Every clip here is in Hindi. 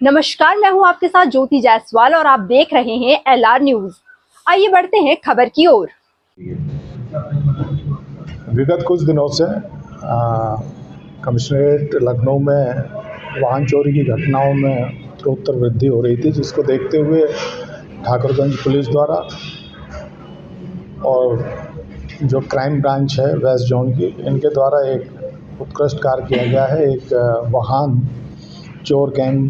नमस्कार, मैं हूं आपके साथ ज्योति जायसवाल और आप देख रहे हैं LR न्यूज। आइए बढ़ते हैं खबर की ओर। विगत कुछ दिनों से कमिश्नरेट लखनऊ में वाहन चोरी की घटनाओं में उत्तरोत्तर वृद्धि हो रही थी, जिसको देखते हुए ठाकुरगंज पुलिस द्वारा और जो क्राइम ब्रांच है वेस्ट जोन की, इनके द्वारा एक उत्कृष्ट कार्य किया गया है। एक वाहन चोर गैंग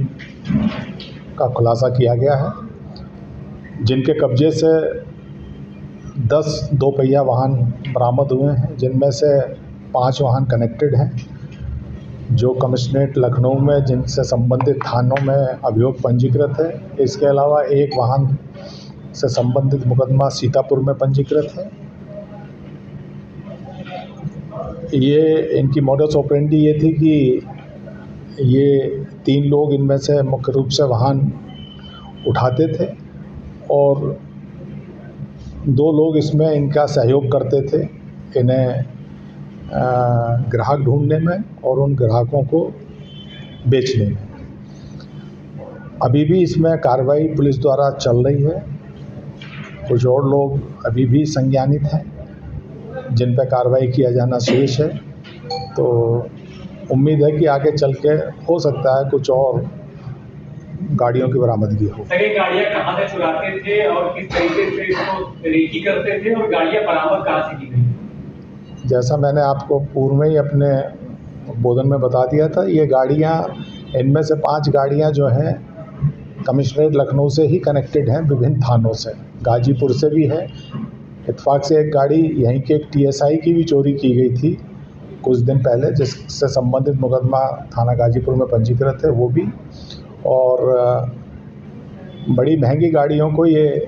का खुलासा किया गया है, जिनके कब्जे से 10 दोपहिया वाहन बरामद हुए हैं, जिनमें से 5 वाहन कनेक्टेड हैं, जो कमिश्नरेट लखनऊ में जिनसे संबंधित थानों में अभियोग पंजीकृत है। इसके अलावा एक वाहन से संबंधित मुकदमा सीतापुर में पंजीकृत है। ये इनकी मॉडस ऑपरेंडी ये थी कि ये 3 लोग इनमें से मुख्य रूप से वाहन उठाते थे और 2 लोग इसमें इनका सहयोग करते थे, इन्हें ग्राहक ढूंढने में और उन ग्राहकों को बेचने में। अभी भी इसमें कार्रवाई पुलिस द्वारा चल रही है। कुछ और लोग अभी भी संज्ञानित हैं, जिन पर कार्रवाई किया जाना शेष है। तो उम्मीद है कि आगे चल के हो सकता है कुछ और गाड़ियों की बरामदगी हो। सर, ये गाड़ियाँ कहाँ से चुराते थे और किस तरीके से इसको रेकी करते थे और गाड़ियाँ बरामद कहाँ से की गई? जैसा मैंने आपको पूर्व में ही अपने बोधन में बता दिया था, ये गाड़ियाँ, इनमें से 5 गाड़ियाँ जो हैं कमिश्नरेट लखनऊ से ही कनेक्टेड हैं, विभिन्न थानों से। गाजीपुर से भी है। इत्तेफाक से एक गाड़ी यहीं के एक TSI की भी चोरी की गई थी कुछ दिन पहले, जिससे संबंधित मुकदमा थाना गाजीपुर में पंजीकृत है, वो भी। और बड़ी महंगी गाड़ियों को ये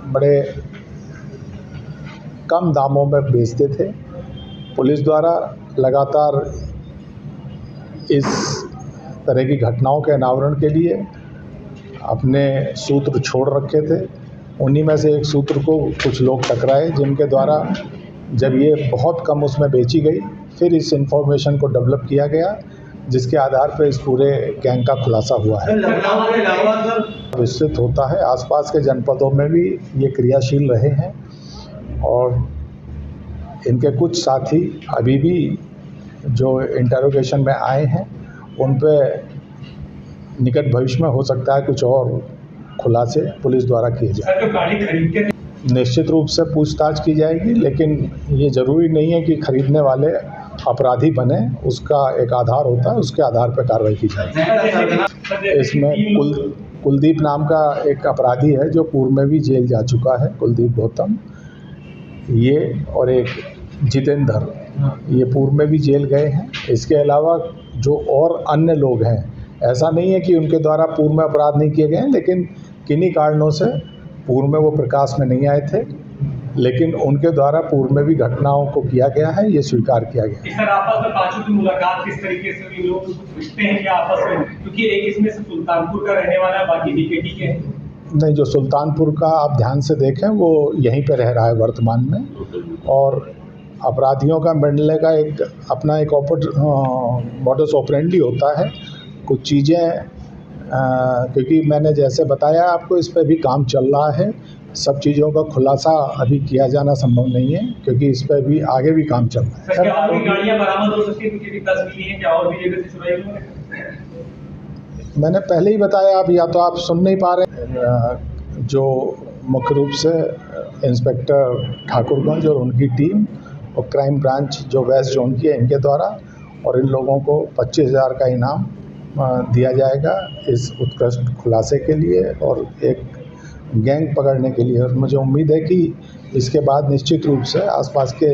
बड़े कम दामों में बेचते थे। पुलिस द्वारा लगातार इस तरह की घटनाओं के अनावरण के लिए अपने सूत्र छोड़ रखे थे। उन्हीं में से एक सूत्र को कुछ लोग टकराए, जिनके द्वारा जब ये बहुत कम उसमें बेची गई, फिर इस इंफॉर्मेशन को डेवलप किया गया, जिसके आधार पर इस पूरे गैंग का खुलासा हुआ है। विस्तृत होता है, आसपास के जनपदों में भी ये क्रियाशील रहे हैं और इनके कुछ साथी अभी भी जो इंटरोगेशन में आए हैं, उन पे निकट भविष्य में हो सकता है कुछ और खुलासे पुलिस द्वारा किए जाए। निश्चित रूप से पूछताछ की जाएगी, लेकिन ये ज़रूरी नहीं है कि खरीदने वाले अपराधी बने। उसका एक आधार होता है, उसके आधार पर कार्रवाई की जाएगी। इसमें कुलदीप नाम का एक अपराधी है, जो पूर्व में भी जेल जा चुका है, कुलदीप गौतम। ये और एक जितेंद्र, ये पूर्व में भी जेल गए हैं। इसके अलावा जो और अन्य लोग हैं, ऐसा नहीं है कि उनके द्वारा पूर्व में अपराध नहीं किए गए हैं, लेकिन किन्हीं कारणों से पूर्व में वो प्रकाश में नहीं आए थे, लेकिन उनके द्वारा पूर्व में भी घटनाओं को किया गया है, ये स्वीकार किया गया है। सर, आपस में पांचों की मुलाकात किस तरीके से हुई? लोग पूछते हैं कि आपस में, क्योंकि एक इसमें से सुल्तानपुर का रहने वाला है, बाकी DKT के नहीं। जो सुल्तानपुर का आप ध्यान से देखें, वो यहीं पे रह रहा है वर्तमान में। और अपराधियों का मिलने का एक अपना एक मॉडस ऑपरेंडी होता है। कुछ चीज़ें क्योंकि मैंने जैसे बताया आपको, इस पर भी काम चल रहा है। सब चीज़ों का खुलासा अभी किया जाना संभव नहीं है, क्योंकि इस पर भी आगे भी काम चल रहा है। सर, क्या और भी गाड़ियाँ बरामद हो सकती हैं? क्योंकि 10 मिली हैं, क्या और भी जगह से चुराई हुई है? मैंने पहले ही बताया, आप या तो आप सुन नहीं पा रहे। जो मुख्य रूप से इंस्पेक्टर ठाकुरगंज और उनकी टीम और क्राइम ब्रांच जो वेस्ट जोन की है, इनके द्वारा, और इन लोगों को 25,000 का इनाम दिया जाएगा इस उत्कृष्ट खुलासे के लिए और एक गैंग पकड़ने के लिए। और मुझे उम्मीद है कि इसके बाद निश्चित रूप से आसपास के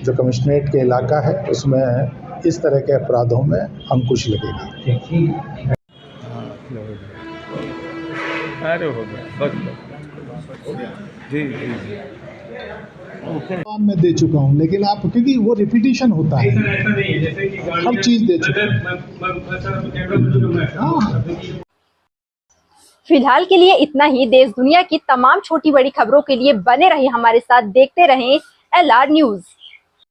जो कमिश्नरेट के इलाका है, उसमें इस तरह के अपराधों में अंकुश लगेगा। अरे हो गया, बस जी। मैं दे चुका हूँ, लेकिन आप, क्योंकि वो रिपीटिशन होता है, ऐसा नहीं है जैसे कि हर चीज़ दे चुका हूँ। फिलहाल के लिए इतना ही। देश दुनिया की तमाम छोटी बड़ी खबरों के लिए बने रहिए हमारे साथ, देखते रहें LR न्यूज।